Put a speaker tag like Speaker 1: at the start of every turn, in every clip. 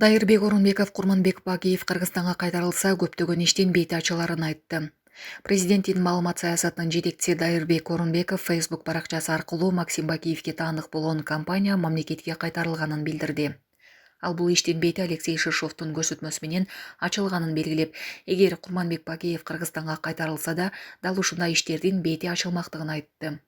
Speaker 1: Дайырбек Орунбеков Курманбек Багиев Кыргызстанга кайтарылса көптөгөн иштин бети ачыларын айтты. Президенттин маалымат саясатынын жетекчиси Дайырбек Орунбеков Facebook баракчасы аркылуу Максим Багиевге таандык болгон компания мамлекетке кайтарылганын билдирди. Ал бул иштин бети Алексей Шишовдун көрсөтмөсү менен ачылганын белгилеп, эгер Курманбек Багиев Кыргызстанга кайтарылса да, дал ушундай иштердин бети ачылмактыгын айтты.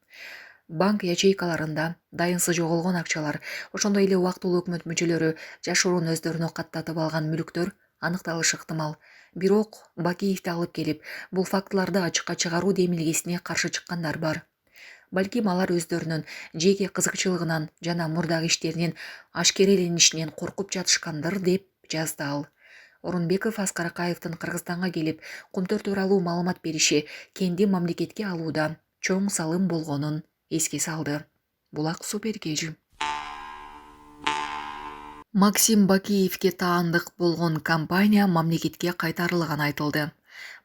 Speaker 1: Банк ячейкаларында дайынсыз жоголгон акчалар, ошондой эле убактылуу өкмөт мүчөлөрү жашыруун өздөрүнө каттатып алган мүлктөр аныкталышы ыктымал. Бирок Бакиевди алып келип, бул фактыларды ачыкка чыгаруу демилгесине каршы чыккандар бар. Балким алар өздөрүнүн жеке кызыкчылыгынан жана мурдагы иштеринин ашкереленишинен коркуп жатышкандыр, деп жазды ал. Орунбеков Аскар Акаевдин Кыргызстанга келип, Кумтөр тууралуу маалымат бериши кенди мамлекетке алууда чоң салым болгонун эске салды. Булак Супергежи. Максим Багиевге таандык болгон компания мамлекетке кайтарылганы айтылды.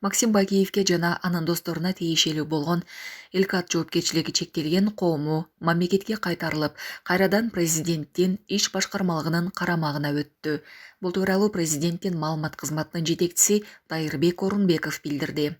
Speaker 1: Максим Багиевге жана анын досторуна тиешелүү болгон Элкат жоопкерчилиги чектелген коому мамлекетке кайтарылып, кайрадан президенттин иш башкармалыгынын карамагына өттү. Бул тууралуу президенттин маалымат кызматынын жетекчиси Дайырбек Орунбеков билдирди.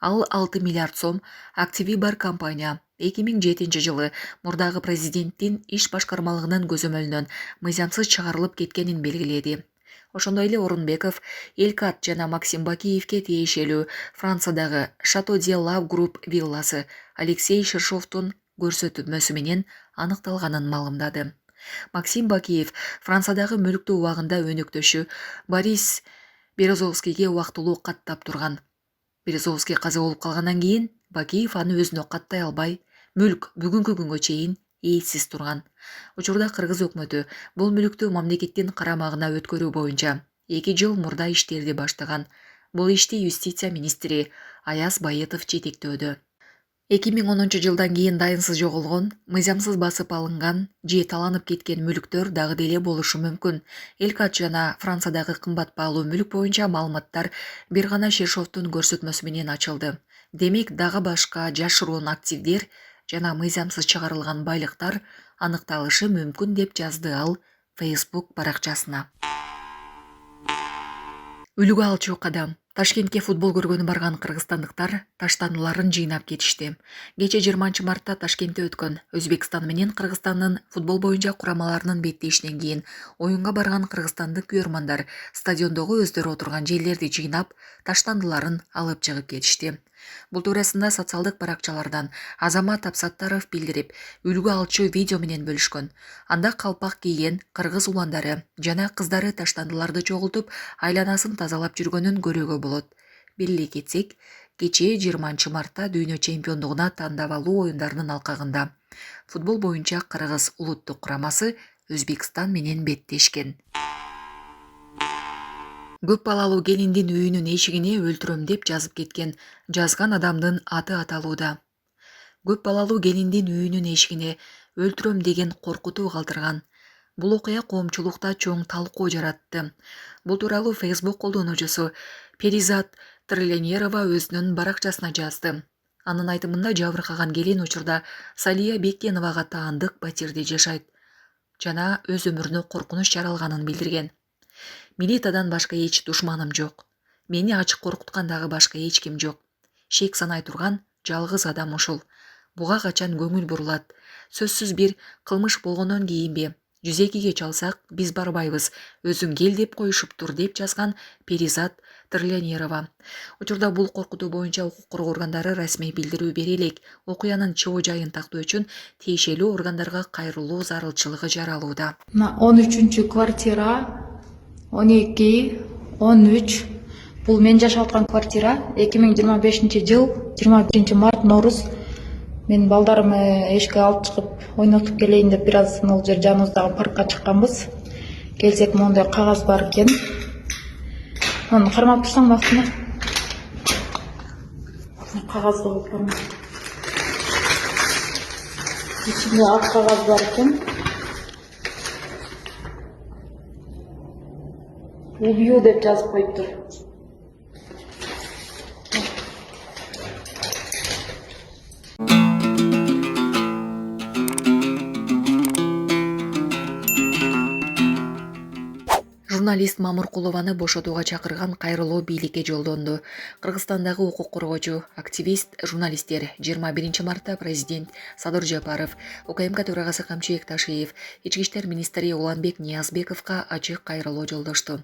Speaker 1: Ал 6 миллиард сом активи бар компания 2007 жылы мурдагы президенттин иш башкармалыгынын көзөмөлүнөн мыйзамсыз чыгарылып кеткенин белгиледи. Ошондой эле Орунбеков Элкат жана Максим Багиевге тиешелүү Франциядагы Шато де Лав Групп вилласы Алексей Шишовдун көрсөтмөсү менен аныкталганын маалымдады. Максим Багиев Франциядагы мүлктүү убагында өнөктөшү Борис Березовскийге убактылуу каттап турган. Березовский каза болуп калгандан кийин Багиев аны өзүнө каттай албай, мүлк бүгүнкү күнгө чейин ээсиз турган. Учурда кыргыз өкмөтү бул мүлктү мамлекеттин карамагына өткөрүү боюнча 2 жыл мурда иштерди баштаган. Бул ишти юстиция министри Аяз Байытов жетектөөдө. 2010 жылдан кийин дайынсыз жоголгон, мыйзамсыз басып алынган же таланып кеткен мүлктөр дагы деле болушу мүмкүн. Элкат жана Франциядагы кымбат баалуу мүлк боюнча маалыматтар бир гана Шишовдун көрсөтмөсү менен ачылды. Демек дагы башка жашыруун активдер жана мыйзамсыз чыгарылган байлыктар аныкталышы мүмкүн, деп жазды ал Facebook баракчасына. Үлгү алчу кадам. Ташкентке футбол көргөнү барган кыргызстандыктар таштанууларын жыйнап кетишти. Кече 20 мартта Ташкентте өткөн Өзбекстан менен Кыргызстандын футбол боюнча курамаларынын беттешинен кийин оюнга барган кыргызстандык күйөрмандар стадиондогу өздөрү отурган жерлерди жыйнап, таштандыларын алып чыгып кетишти. Бул туурасында социалдык баракчалардан Азамат Апсаттаров билдирип, үлгү алчу видео менен бөлүшкөн. Анда калпак кийген кыргыз уландары жана кыздары таштандыларды чогултуп, айланасын тазалап жүргөнүн көрүүгө болот. Беле кетсек, кечээ 20 мартта дүйнө чемпиондугуна тандап алуу оюндарынын алкагында футбол боюнча Кыргыз улуттук курамасы Өзбекстан менен беттешкен. Көп балалуу келиндин үйүнүн эшигине өлтүрөм деп жазып кеткен жазган адамдын аты аталууда. Көп балалуу келиндин үйүнүн эшигине өлтүрөм деген коркутуу калтырган. Бул окуя коомчулукта чоң талкуу жаратты. Бул тууралуу Facebook колдонуучусу Перизат Тырленерова өзүнүн баракчасына жазды. Анын айтымында жабыркаган келин учурда Салия Бекеновага таандык патирде жашайт жана өз өмүрүнө коркунуч жаралганын билдирген. Милитадан башка эч душманым жок. Мени ачык коркуткан дагы башка эч ким жок. Шек санай турган жалгыз адам ушул. Буга качан көңүл бурулат? Сөзсүз бир кылмыш болгондон кийинби? 102-ге чалсак биз барбайбыз. Өзүң кел деп коюшуптур, деп жазган Перизат Тырленерова. Учурда бул коркутуу боюнча укук коргоо органдары расмий билдирүү бере элек. Окуянын чоо жайын тактоо үчүн тиешелүү органдарга кайрылуу зарылчылыгы жаралууда.
Speaker 2: 13-квартира 12, 13. Бул мен жашап аткан квартира. 2025 жыл 21 март Норуз. Мен балдарымы эшикке алып чыгып ойнотуп келейин деп бир аз ал жер жаныбыздагы паркка чыкканбыз. Келсек моундай кагаз бар экен. Аны кармап турсаң бактына. Кагазды коюп барам. Ичинде ак кагаз бар экен. Убью деп жазып коюптур.
Speaker 1: Журналист Мамыркулованы бошотууга чакырган кайрылуу бийликке жолдонду. Кыргызстандагы укук коргоочу, активист, журналисттер 21 мартта президент Садыр Жапаров, УКМК төрагасы Камчыбек Ташиев, ички иштер министри Уланбек Ниязбековго ачык кайрылуу жолдошту.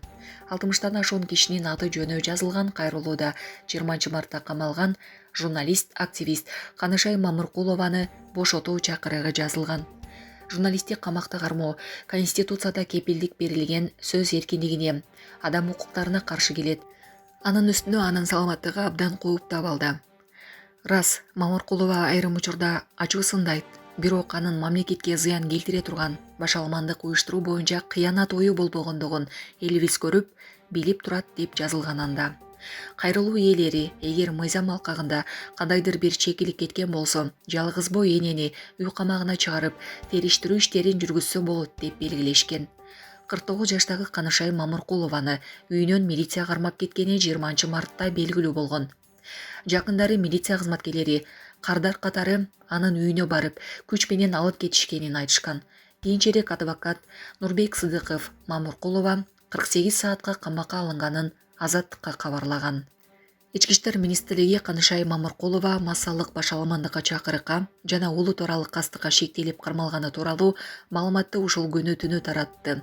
Speaker 1: 60тан ашуун кишинин аты жөнү жазылган кайрылууда 20 мартта камалган журналист, активист Канышай Мамыркулованы бошотуу чакырыгы жазылган. Журналисттик камакта кармоо Конституцияда кепилдик берилген сөз эркиндигине, адам укуктарына каршы келет. Анын үстүнө анын саламаттыгы абдан кууп табылды. Рас, Мамыркулова айрым учурда ачуу сындайт, бирок анын мамлекетке зыян келтире турган башаламандык уюштуруу боюнча кыянат ою болбогондугун элибиз көрүп, билип турат деп жазылган анда. Кайрылуу ээлери эгер мыйзам алкагында кандайдыр бир чекилик кеткен болсо, жалгызбой энени үй камагына чыгарып, териштирүү иштерин жүргүзсө болот деп белгилешкен. 49 жаштагы Канышай Мамыркулованы үйүнөн милиция кармап кеткени 20 мартта белгилүү болгон. Жакындары милиция кызматкерлери кардар катары анын үйүнө барып, күч менен алып кетишкенин айтышкан. Кийинчерээк адвокат Нурбек Сыдыков Мамыркулова 48 саатка камакка алынганын Азаттыкка кабарлаган. Ички иштер министрлиги Канышай Мамыркулова массалык башаламандыкка чакырыкка жана улут аралык кастыкка шектелип кармалганы тууралуу маалыматты ушул күнү түнү таратты.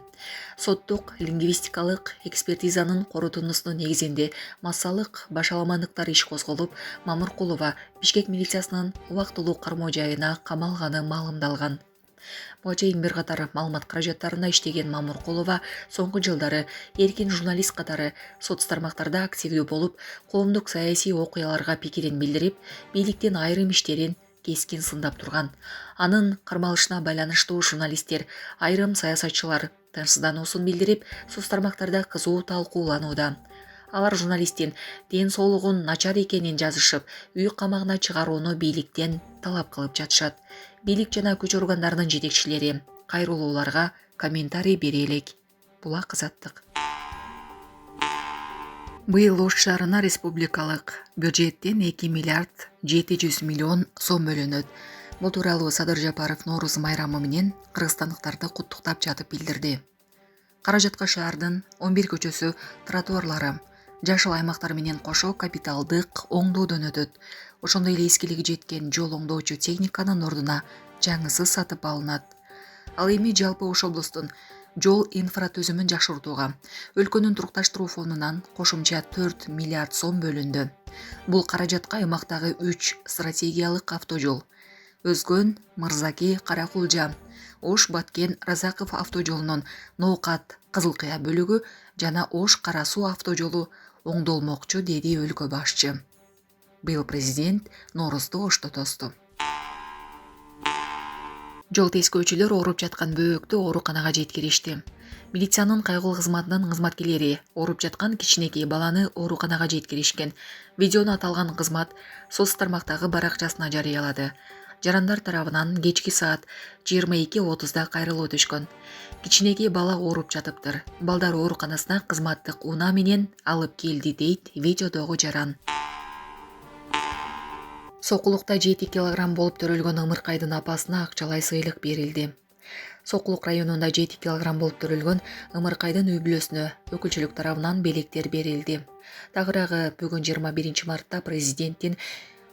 Speaker 1: Соттук лингвистикалык экспертизанын корутундусунун негизинде массалык башаламандыктар иш козголуп, Мамыркулова Бишкек милициясынын убактылуу кармоо жайына камалганы маалымдалган. Буга чейин бир катар маалымат каражаттарына иштеген Мамыркулова соңку жылдары эркин журналист катары соц тармактарда активдүү болуп, коомдук саясий окуяларга пикирин билдирип, бийликтин айрым иштерин кескин сындап турган. Анын кармалышына байланыштуу журналисттер, айрым саясатчылар тынчсыздануусун билдирип, соц тармактарда кызуу талкууланууда. Алар журналисттин ден соолугун начар экенин жазышып, үй камагына чыгарууну бийликтен талап кылып жатышат. Бийлик жана күч органдарынын жетекчилери кайрылууларга комментарий бере элек. Булак Азаттык. Быйыл Ош шаарына республикалык бюджеттен 2 миллиард 700 миллион сом бөлүнөт. Бул тууралуу Садыр Жапаров Нооруз майрамы менен кыргызстандыктарды куттуктап жатып билдирди. Каражатка шаардын 11 көчөсү, тротуарлары, жашыл аймактар менен кошо капиталдык оңдоодон өтөт. Ошондой эле эскилиги жеткен жол оңдоочу техниканын ордуна жаңысы сатып алынат. Ал эми жалпы Ош облустун жол инфратүзүмүн жакшыртууга өлкөнүн турукташтыруу фондунан кошумча 4 миллиард сом бөлүндү. Бул каражатка аймактагы 3 стратегиялык автожол Өзгөн, Мырзаки, Каракулжа, Ош Баткен Разаков автожолунун Ноокат Кызылкыя бөлүгү жана Ош Кара Суу автожолу оңдолмокчу, деди өлкө башчы. Быйыл президент Ноорузду Ошто тосту. Жол тескөөчүлөр ооруп жаткан бөөктү ооруканага жеткиришти. Милициянын кайгылуу кызматынын кызматкерлери ооруп жаткан кичинекей баланы ооруканага жеткиришкен. Видеону аталган кызмат соц тармактагы баракчасына жарыялады. Жарандар тарабынан кечки саат 22:30да кайрылуу түшкөн. Кичинекей бала ооруп жатыптыр. Балдар ооруканасына кызматтык унаа менен алып келди, дейт видеодогу жаран. Сокулукта 7 килограмм болуп төрөлгөн Ымыркайдын апасына акчалай сыйлык берилди. Сокулук районунда 7 килограмм болуп төрөлгөн Ымыркайдын үй бүлөсүнө өкүлчүлүк тарабынан белектер берилди. Тагыраагы бүгүн 21 мартта президенттин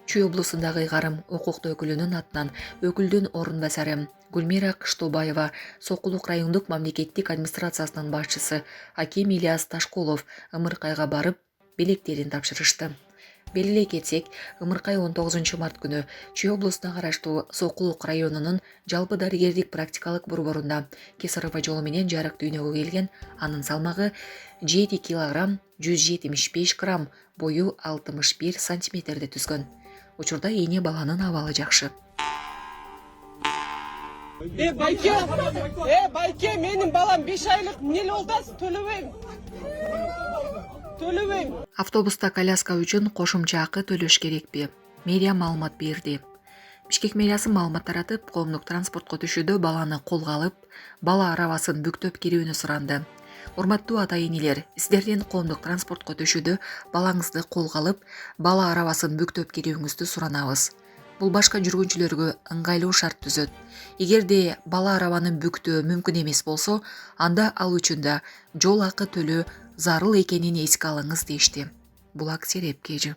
Speaker 1: Чүй облусундагы ыйгарым укуктуу өкүлүнүн атынан өкүлдүн орун басары Гүлмира Кыштобаева Сокулук райондук мамлекеттик администрациясынын башчысы Аким Ильяс Ташкулов Ымыркайга барып белектерин тапшырышты. Белгилей кетсек, Ымыркай 19 март күнү Чүй облусуна караштуу Сокулук районунун жалпы дарыгердик практикалык борборунда кесарево жолу менен жарык дүйнөгө келген. Анын салмагы 7 килограмм 175 грамм, бою 61 сантиметрди түзгөн. Учурда эне баланын абалы жакшы.
Speaker 3: Байке, менин балам 5 айлык эмне болду? Төлөбөйм.
Speaker 1: Автобуста коляска үчүн кошумча акы төлөш керекпи? Мэрия маалымат берди. Бишкек мэриясы маалымат таратып, коомдук транспортко түшүүдө баланы колго алып, бала арабасын бүктөп кирүүнү суранды. Урматтуу ата-энелер, сиздерден коомдук транспортко түшүүдө балаңызды колго алып, бала арабасын бүктөп кирүүңүздү суранабыз. Бул башка жүргүнчүлөргө ыңгайлуу шарт түзөт. Эгерде бала арабаны бүктөө мүмкүн эмес болсо, анда ал үчүн да жол акы төлөө зарыл экенин эске алыңыз дешти. Булак Серепкежи.